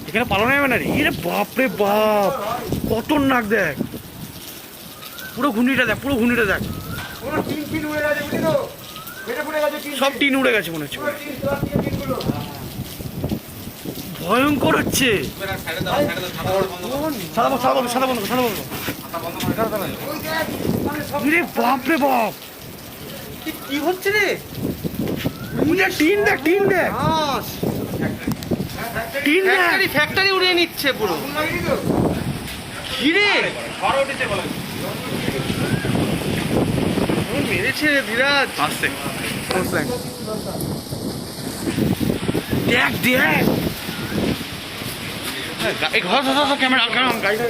এখানে পালানো যাবে না রে। এরে বাপরে বাপ, কত নাক দেখ, পুরো ঘুনিটা দেখ, পুরো ঘুনিটা দেখ, সব টিন উড়ে গেছে মনে হচ্ছে, ভয়ঙ্কর হচ্ছে। সাদা বন্ধ। বাপরে বাপ, কি হচ্ছে রে? টিন দেখ, টিন দেখ, টিন দেখ, ফ্যাক্টরি উড়িয়ে নিচ্ছে পুরো। কিরে মেরেছে রে ধীরাজ। আসতে দেখ দেখ, এই ঘর ক্যামেরা গাড়িটা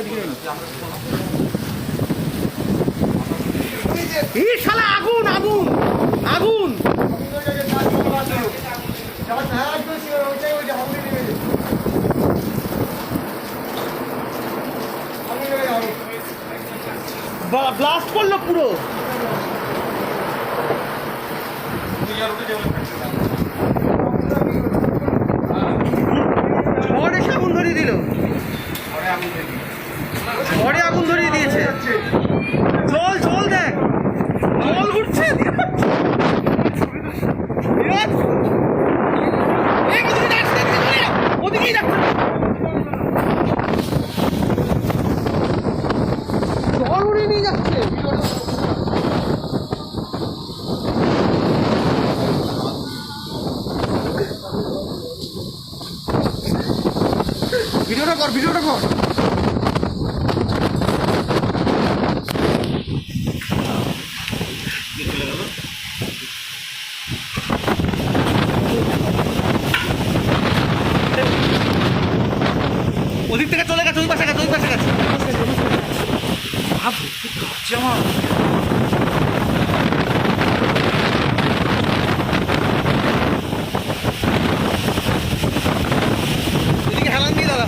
এই শালা আগুন আগুন আগুন। ব্লাস্ট করলো পুরো। ঝড়ে আগুন ধরিয়ে দিল, ঝড়ে আগুন ধরিয়ে দিয়েছে। জল দেখ, জল উঠছে। ওদিকেই যাচ্ছে, জল উড়িয়ে নিয়ে যাচ্ছে। ভিডিওটা কর। ওদিক থেকে চলে গেছে, ওই পাশে গেছে। আমার এদিকে হেলান দিয়ে দাদা।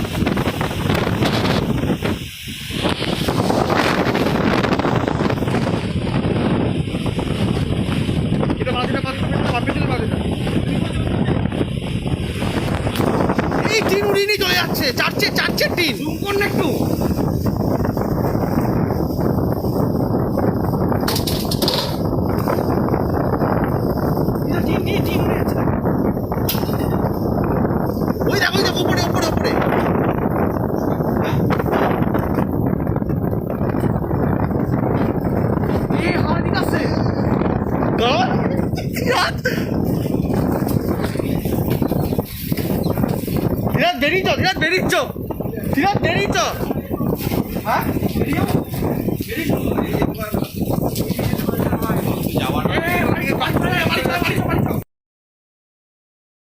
এই টিন উড়িয়ে নিয়ে চলে যাচ্ছে, চারটে টিন। জুম কর না একটু। টিন উড়ে যাচ্ছে, ওই দেখো উপরে। ধীরাজ বেরিয়েছ। হ্যাঁ